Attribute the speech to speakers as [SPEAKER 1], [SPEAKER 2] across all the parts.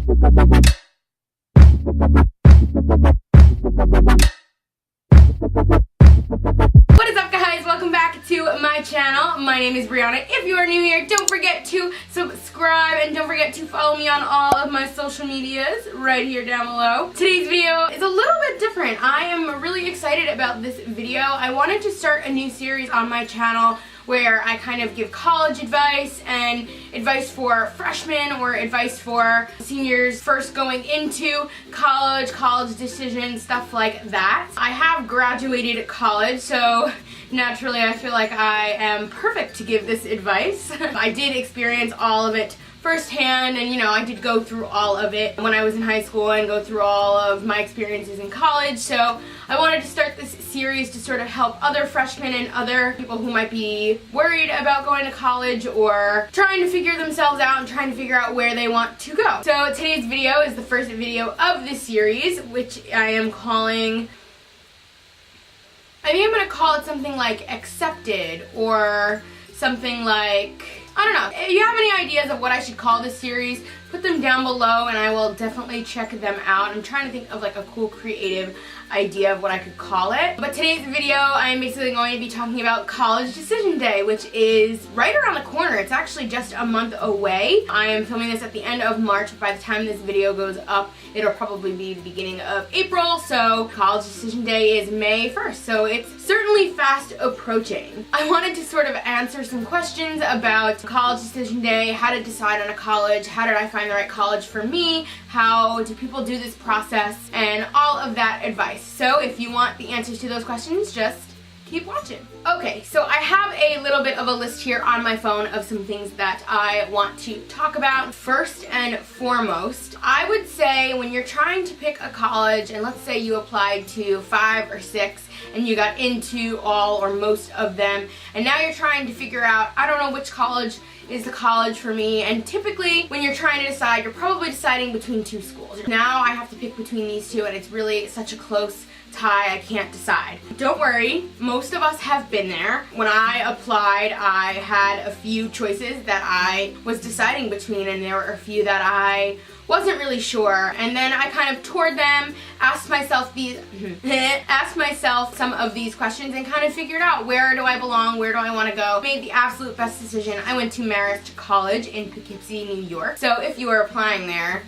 [SPEAKER 1] What is up, guys? Welcome back to my channel. My name is Brianna. If you are new here, don't forget to subscribe and don't forget to follow me on all of my social medias right here down below. Today's video is a little bit different. I am really excited about this video. I wanted to start a new series on my channel where I kind of give college advice and advice for freshmen or advice for seniors first going into college decisions, stuff like that. I have graduated college, so naturally I feel like I am perfect to give this advice. I did experience all of it firsthand, and I did go through all of it when I was in high school and go through all of my experiences in college, so I wanted to start this series to sort of help other freshmen and other people who might be worried about going to college or trying to figure themselves out and trying to figure out where they want to go. So today's video is the first video of this series, which I am calling, I think I'm going to call it something like Accepted, or something like, I don't know. If you have any ideas of what I should call this series, put them down below and I will definitely check them out. I'm trying to think of like a cool creative idea of what I could call it. But today's video, I'm basically going to be talking about college decision day, which is right around the corner. It's actually just a month away. I am filming this at the end of March. By the time this video goes up, it'll probably be the beginning of April. So college decision day is May 1st. So it's certainly fast approaching. I wanted to sort of answer some questions about college decision day, how to decide on a college, how did I find the right college for me, how do people do this process, and all of that advice. So if you want the answers to those questions, just keep watching. Okay, so I have a little bit of a list here on my phone of some things that I want to talk about. First and foremost, I would say when you're trying to pick a college, and let's say you applied to 5 or 6 and you got into all or most of them, and now you're trying to figure out, I don't know which college is the college for me, and typically when you're trying to decide, you're probably deciding between 2 schools. Now I have to pick between these 2 and it's really such a close tie, I can't decide. Don't worry, most of us have been there. When I applied, I had a few choices that I was deciding between, and there were a few that I wasn't really sure, and then I kind of toured them, asked myself some of these questions and kind of figured out, where do I belong, where do I want to go. Made the absolute best decision. I went to Marist College in Poughkeepsie, New York. So if you are applying there,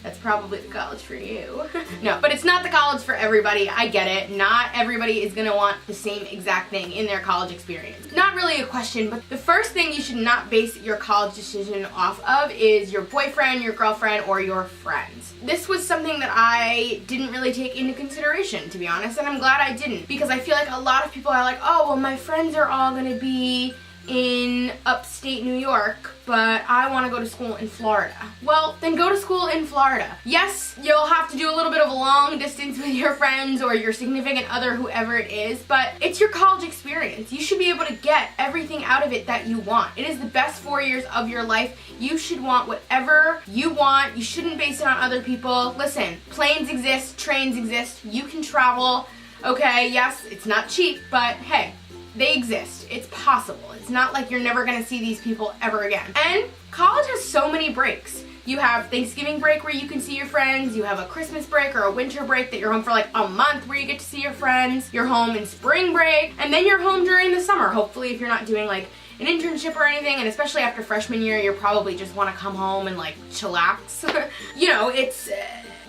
[SPEAKER 1] that's probably the college for you. No, but it's not the college for everybody. I get it. Not everybody is going to want the same exact thing in their college experience. Not really a question, but the first thing you should not base your college decision off of is your boyfriend, your girlfriend, or your friends. This was something that I didn't really take into consideration, to be honest, and I'm glad I didn't, because I feel like a lot of people are like, oh, well, my friends are all going to be in upstate New York, but I want to go to school in Florida. Well, then go to school in Florida. Yes, you'll have to do a little bit of a long distance with your friends or your significant other, whoever it is, but it's your college experience. You should be able to get everything out of it that you want. It is the best 4 years of your life. You should want whatever you want. You shouldn't base it on other people. Listen, planes exist, trains exist, you can travel. Okay, yes, it's not cheap, but hey, they exist. It's possible. It's not like you're never going to see these people ever again. And college has so many breaks. You have Thanksgiving break where you can see your friends. You have a Christmas break or a winter break that you're home for like a month where you get to see your friends. You're home in spring break, and then you're home during the summer. Hopefully, if you're not doing like an internship or anything, and especially after freshman year, you probably just want to come home and like chillax.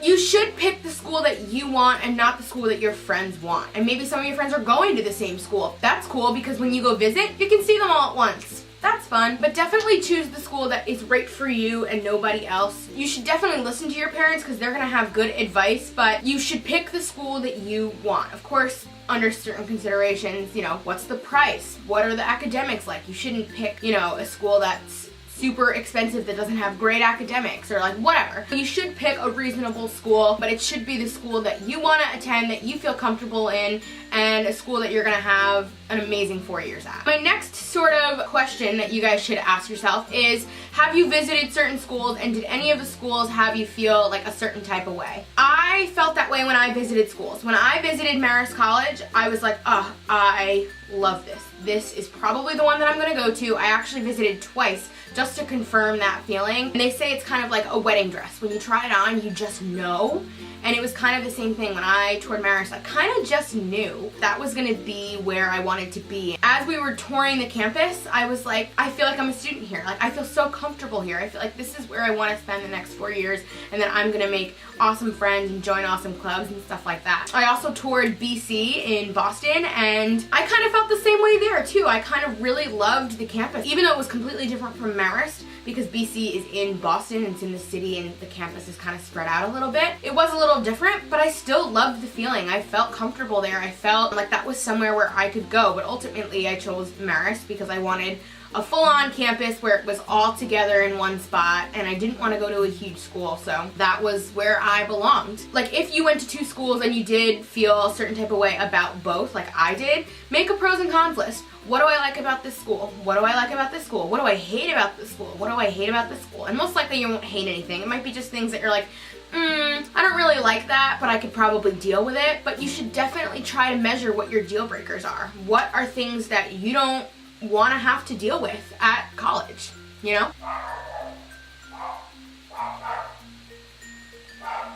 [SPEAKER 1] You should pick the school that you want and not the school that your friends want. And maybe some of your friends are going to the same school. That's cool, because when you go visit, you can see them all at once. That's fun. But definitely choose the school that is right for you and nobody else. You should definitely listen to your parents because they're going to have good advice, but you should pick the school that you want. Of course, under certain considerations, what's the price? What are the academics like? You shouldn't pick, a school that's super expensive that doesn't have great academics or like whatever. You should pick a reasonable school, but it should be the school that you want to attend, that you feel comfortable in, and a school that you're gonna have an amazing 4 years at. My next sort of question that you guys should ask yourself is, have you visited certain schools, and did any of the schools have you feel like a certain type of way? I felt that way when I visited schools. When I visited Marist College, I was like, oh, I love this. This is probably the one that I'm gonna go to. I actually visited twice just to confirm that feeling. And they say it's kind of like a wedding dress. When you try it on, you just know. And it was kind of the same thing when I toured Marist. I kind of just knew that was gonna be where I wanted to be. As we were touring the campus, I was like, I feel like I'm a student here. Like, I feel so comfortable here. I feel like this is where I want to spend the next 4 years, and then I'm gonna make awesome friends and join awesome clubs and stuff like that. I also toured BC in Boston, and I kind of felt the same way there too. I kind of really loved the campus, even though it was completely different from Marist, because BC is in Boston and it's in the city and the campus is kind of spread out a little bit. It was a little different, but I still loved the feeling. I felt comfortable there. I felt like that was somewhere where I could go, but ultimately I chose Marist because I wanted a full-on campus where it was all together in one spot, and I didn't want to go to a huge school, so that was where I belonged. Like, if you went to 2 schools and you did feel a certain type of way about both, like I did, make a pros and cons list. What do I like about this school? What do I like about this school? What do I hate about this school? What do I hate about this school? And most likely you won't hate anything. It might be just things that you're like, I don't really like that, but I could probably deal with it. But you should definitely try to measure what your deal breakers are. What are things that you don't want to have to deal with at college, you know?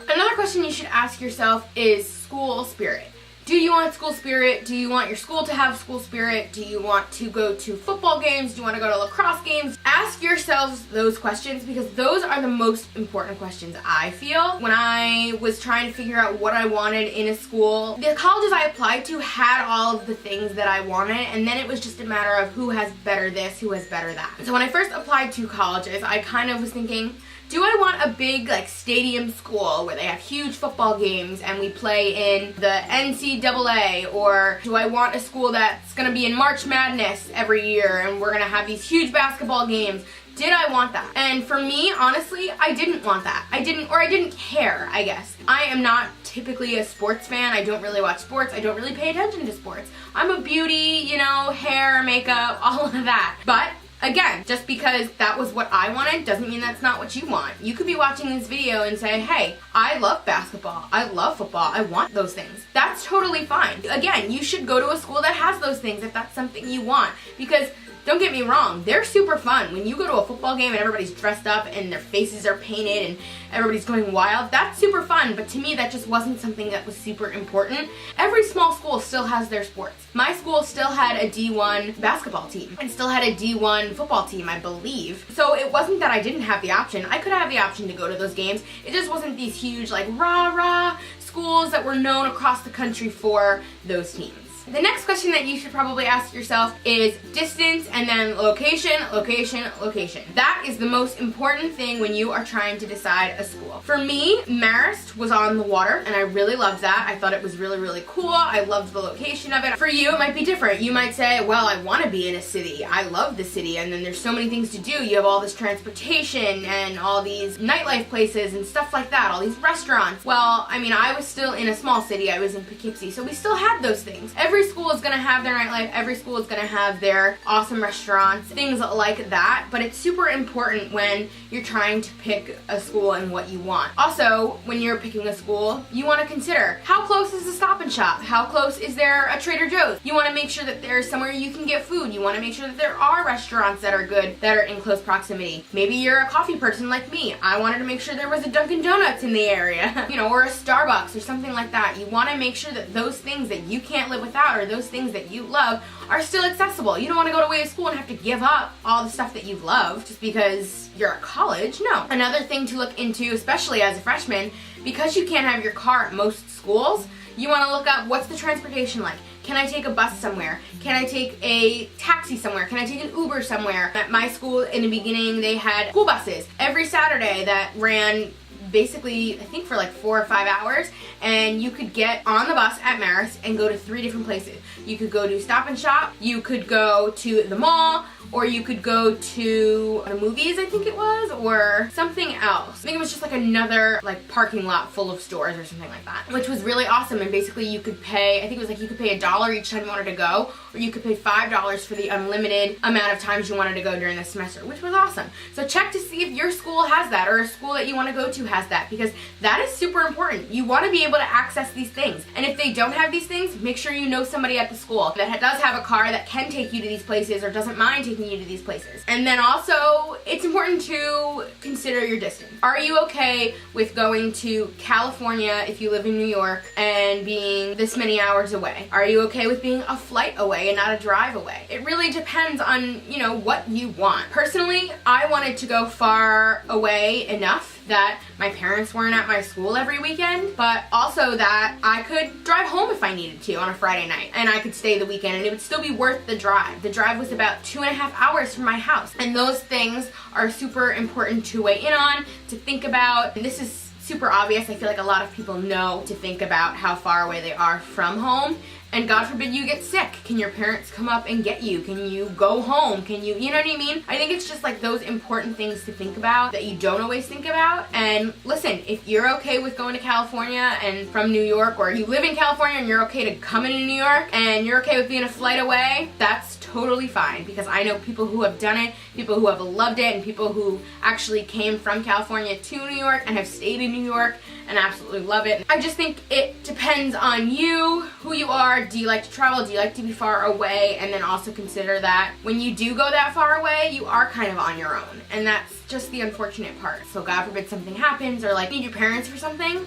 [SPEAKER 1] Another question you should ask yourself is school spirit. Do you want school spirit? Do you want your school to have school spirit? Do you want to go to football games? Do you want to go to lacrosse games? Ask yourselves those questions, because those are the most important questions, I feel. When I was trying to figure out what I wanted in a school, the colleges I applied to had all of the things that I wanted, and then it was just a matter of who has better this, who has better that. So when I first applied to colleges, I kind of was thinking, do I want a big like stadium school where they have huge football games and we play in the NCAA, or do I want a school that's gonna be in March Madness every year and we're gonna have these huge basketball games? Did I want that? And for me, honestly, I didn't want that. I didn't care, I guess. I am not typically a sports fan. I don't really watch sports. I don't really pay attention to sports. I'm a beauty, you know, hair, makeup, all of that. But again, just because that was what I wanted doesn't mean that's not what you want. You could be watching this video and say, hey, I love basketball, I love football, I want those things. That's totally fine. Again, you should go to a school that has those things if that's something you want, because don't get me wrong, they're super fun. When you go to a football game and everybody's dressed up and their faces are painted and everybody's going wild, that's super fun, but to me that just wasn't something that was super important. Every small school still has their sports. My school still had a D1 basketball team and still had a D1 football team, I believe. So it wasn't that I didn't have the option. I could have the option to go to those games. It just wasn't these huge like rah-rah schools that were known across the country for those teams. The next question that you should probably ask yourself is distance and then location, location, location. That is the most important thing when you are trying to decide a school. For me, Marist was on the water and I really loved that. I thought it was really, really cool. I loved the location of it. For you, it might be different. You might say, well, I want to be in a city. I love the city, and then there's so many things to do. You have all this transportation and all these nightlife places and stuff like that, all these restaurants. Well, I mean, I was still in a small city. I was in Poughkeepsie, so we still had those things. Every school is going to have their nightlife, every school is going to have their awesome restaurants, things like that, but it's super important when you're trying to pick a school and what you want. Also, when you're picking a school, you want to consider how close is the Stop and Shop? How close is there a Trader Joe's? You want to make sure that there's somewhere you can get food. You want to make sure that there are restaurants that are good, that are in close proximity. Maybe you're a coffee person like me. I wanted to make sure there was a Dunkin' Donuts in the area, you know, or a Starbucks or something like that. You want to make sure that those things that you can't live without, or those things that you love, are still accessible. You don't want to go away to school and have to give up all the stuff that you love just because you're at college. No. Another thing to look into, especially as a freshman, because you can't have your car at most schools, you want to look up what's the transportation like. Can I take a bus somewhere? Can I take a taxi somewhere? Can I take an Uber somewhere? At my school in the beginning, they had school buses every Saturday that ran basically, I think for like 4 or 5 hours, and you could get on the bus at Marist and go to 3 different places. You could go to Stop and Shop, you could go to the mall, or you could go to the movies, I think it was, or something else. I think it was just like another like parking lot full of stores or something like that, which was really awesome. And basically you could pay, I think it was like you could pay $1 each time you wanted to go, or you could pay $5 for the unlimited amount of times you wanted to go during the semester, which was awesome. So check to see if your school has that, or a school that you want to go to has that, because that is super important. You want to be able to access these things, and if they don't have these things, make sure you know somebody at the school that does have a car that can take you to these places or doesn't mind taking you to these places. And then also, it's important to consider your distance. Are you okay with going to California if you live in New York and being this many hours away? Are you okay with being a flight away and not a drive away? It really depends on, you know, what you want. Personally, I wanted to go far away enough that my parents weren't at my school every weekend, but also that I could drive home if I needed to on a Friday night, and I could stay the weekend and it would still be worth the drive. The drive was about 2.5 hours from my house, and those things are super important to weigh in on, to think about. And this is super obvious. I feel like a lot of people know to think about how far away they are from home. And God forbid you get sick. Can your parents come up and get you? Can you go home? Can you know what I mean? I think it's just like those important things to think about that you don't always think about. And listen, if you're okay with going to California and from New York, or you live in California and you're okay to come into New York and you're okay with being a flight away, that's totally fine, because I know people who have done it, people who have loved it, and people who actually came from California to New York and have stayed in New York and absolutely love it. I just think it depends on you, who you are. Do you like to travel? Do you like to be far away? And then also consider that when you do go that far away, you are kind of on your own, and that's just the unfortunate part. So God forbid something happens, or like you need your parents for something,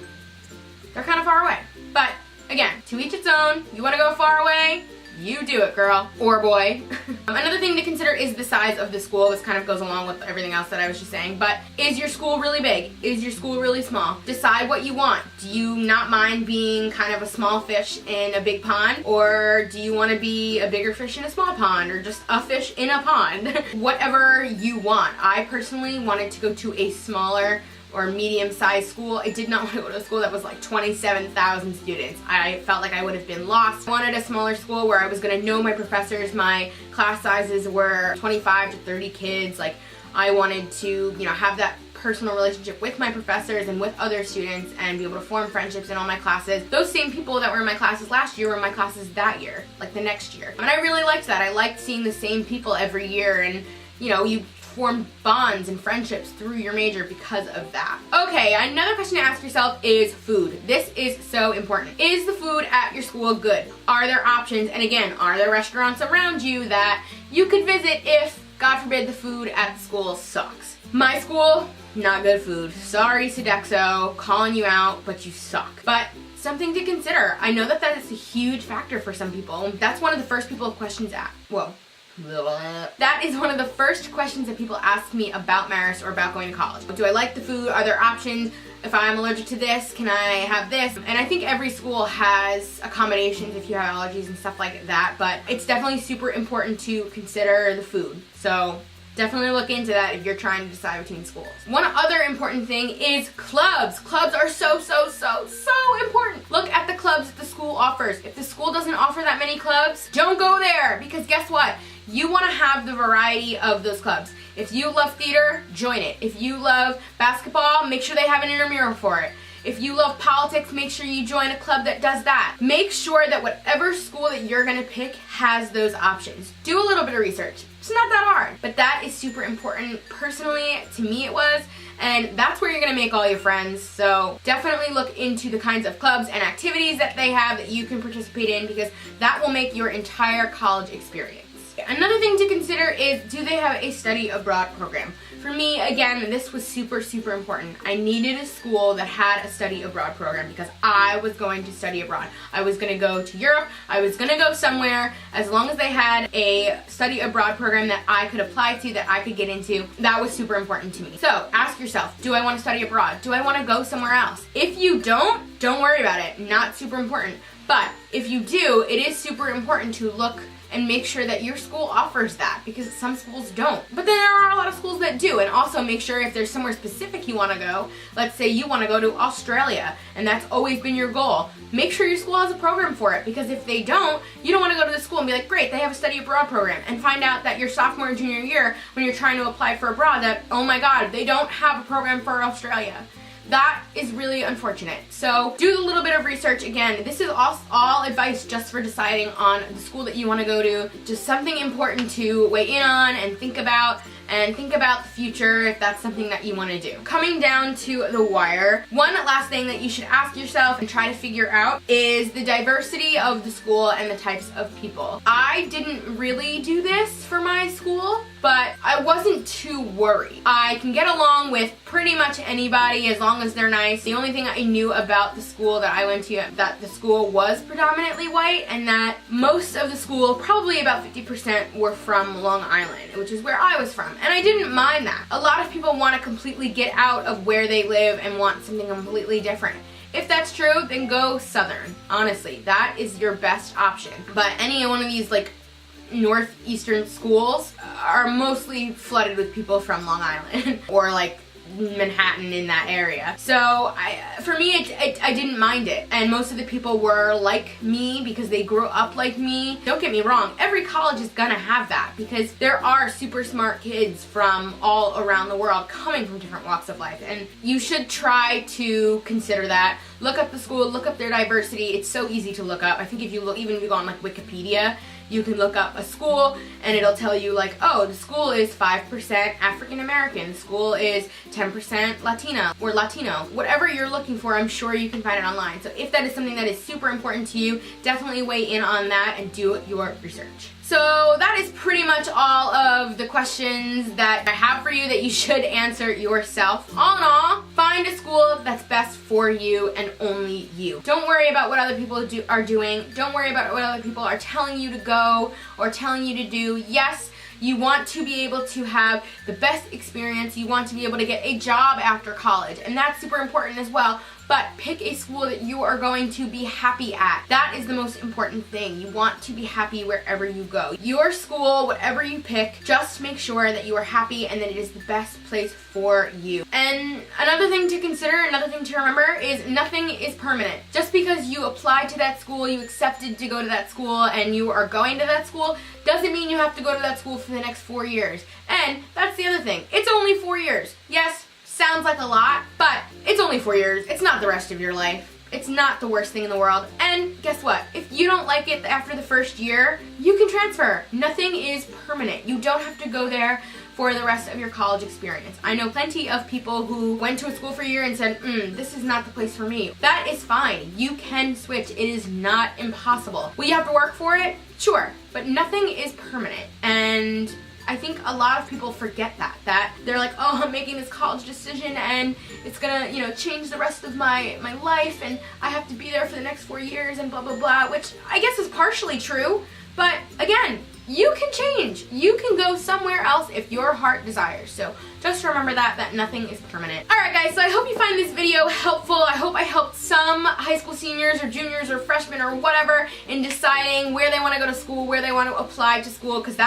[SPEAKER 1] they're kind of far away. But again, to each its own. You want to go far away? You do it, girl or boy. Another thing to consider is the size of the school. This kind of goes along with everything else that I was just saying, but is your school really big? Is your school really small? Decide what you want. Do you not mind being kind of a small fish in a big pond, or do you want to be a bigger fish in a small pond, or just a fish in a pond? Whatever you want. I personally wanted to go to a smaller or medium-sized school. I did not want to go to a school that was like 27,000 students. I felt like I would have been lost. I wanted a smaller school where I was going to know my professors. My class sizes were 25 to 30 kids. Like, I wanted to, you know, have that personal relationship with my professors and with other students and be able to form friendships in all my classes. Those same people that were in my classes last year were in my classes that year, like the next year. And I really liked that. I liked seeing the same people every year, and, you know, you form bonds and friendships through your major because of that. Okay, another question to ask yourself is food. This is so important. Is the food at your school good? Are there options? And again, are there restaurants around you that you could visit if, God forbid, the food at the school sucks? My school, not good food. Sorry, Sodexo, calling you out, but you suck. But something to consider. I know that that is a huge factor for some people. That's one of the first questions at. Whoa. That is one of the first questions that people ask me about Marist or about going to college. Do I like the food? Are there options? If I'm allergic to this, can I have this? And I think every school has accommodations if you have allergies and stuff like that, but it's definitely super important to consider the food. So definitely look into that if you're trying to decide between schools. One other important thing is clubs. Clubs are so important. Look at the clubs that the school offers. If the school doesn't offer that many clubs, don't go there, because guess what? You want to have the variety of those clubs. If you love theater, join it. If you love basketball, make sure they have an intramural for it. If you love politics, make sure you join a club that does that. Make sure that whatever school that you're gonna pick has those options. Do a little bit of research. It's not that hard, but that is super important. Personally, to me it was, and that's where you're gonna make all your friends. So definitely look into the kinds of clubs and activities that they have that you can participate in, because that will make your entire college experience. Another thing to consider is, do they have a study abroad program? For me, again, this was super important. I needed a school that had a study abroad program because I was going to study abroad. I was going to go to Europe. I was going to go somewhere. As long as they had a study abroad program that I could apply to, that I could get into, that was super important to me. So ask yourself, do I want to study abroad? Do I want to go somewhere else? If you don't worry about it. Not super important. But if you do, it is super important to look and make sure that your school offers that, because some schools don't. But then there are a lot of schools that do, and also make sure if there's somewhere specific you want to go, let's say you want to go to Australia, and that's always been your goal, make sure your school has a program for it, because if they don't, you don't want to go to the school and be like, great, they have a study abroad program, and find out that your sophomore and junior year, when you're trying to apply for abroad, that, oh my god, they don't have a program for Australia. That is really unfortunate. So do a little bit of research. Again, this is all advice just for deciding on the school that you want to go to. Just something important to weigh in on and think about the future if that's something that you want to do. Coming down to the wire, one last thing that you should ask yourself and try to figure out is the diversity of the school and the types of people. I didn't really do this for my school, but I wasn't too worried. I can get along with pretty much anybody as long as they're nice. The only thing I knew about the school that I went to, that the school was predominantly white, and that most of the school, probably about 50%, were from Long Island, which is where I was from. And I didn't mind that. A lot of people want to completely get out of where they live and want something completely different. If that's true, then go Southern. Honestly, that is your best option. But any one of these like northeastern schools are mostly flooded with people from Long Island or like Manhattan, in that area. So for me, I didn't mind it, and most of the people were like me because they grew up like me. Don't get me wrong, every college is gonna have that because there are super smart kids from all around the world coming from different walks of life, and you should try to consider that. Look up the school, look up their diversity. It's so easy to look up. I think if you look, even if you go on like Wikipedia, you can look up a school and it'll tell you like, oh, the school is 5% African American, the school is 10% Latina or Latino. Whatever you're looking for, I'm sure you can find it online. So if that is something that is super important to you, definitely weigh in on that and do your research. So that is pretty much all of the questions that I have for you that you should answer yourself. All in all, find a school that's best for you and only you. Don't worry about what other people are doing. Don't worry about what other people are telling you to go or telling you to do. Yes, you want to be able to have the best experience. You want to be able to get a job after college, and that's super important as well. But pick a school that you are going to be happy at. That is the most important thing. You want to be happy wherever you go. Your school, whatever you pick, just make sure that you are happy and that it is the best place for you. And another thing to consider, another thing to remember is nothing is permanent. Just because you applied to that school, you accepted to go to that school, and you are going to that school, doesn't mean you have to go to that school for the next 4 years. And that's the other thing. It's only 4 years. Yes, sounds like a lot, but it's only 4 years. It's not the rest of your life. It's not the worst thing in the world. And guess what? If you don't like it after the first year, you can transfer. Nothing is permanent. You don't have to go there for the rest of your college experience. I know plenty of people who went to a school for a year and said, this is not the place for me. That is fine. You can switch. It is not impossible. Will you have to work for it? Sure, but nothing is permanent. And I think a lot of people forget that they're like, oh, I'm making this college decision and it's gonna, change the rest of my life, and I have to be there for the next 4 years and blah, blah, blah, which I guess is partially true, but again, you can change. You can go somewhere else if your heart desires. So just remember that nothing is permanent. Alright guys, so I hope you find this video helpful. I hope I helped some high school seniors or juniors or freshmen or whatever in deciding where they want to go to school, where they want to apply to school, because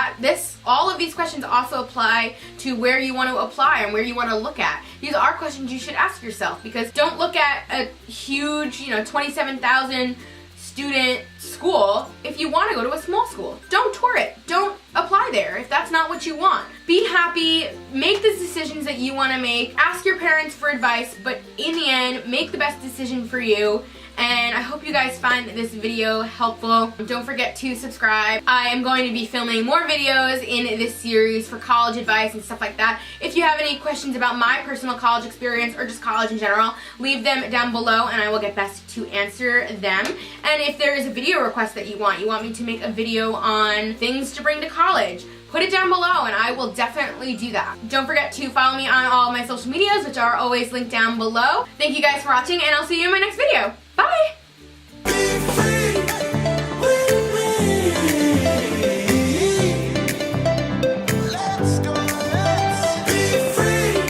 [SPEAKER 1] all of these questions also apply to where you want to apply and where you want to look at. These are questions you should ask yourself, because don't look at a huge, 27,000 student school if you want to go to a small school. Don't tour it. Don't apply there if that's not what you want. Be happy, make the decisions that you want to make, ask your parents for advice, but in the end, make the best decision for you. And I hope you guys find this video helpful. Don't forget to subscribe. I am going to be filming more videos in this series for college advice and stuff like that. If you have any questions about my personal college experience or just college in general, leave them down below and I will get best to answer them. And if there is a video request that you want me to make a video on things to bring to college, put it down below and I will definitely do that. Don't forget to follow me on all my social medias, which are always linked down below. Thank you guys for watching, and I'll see you in my next video. Bye!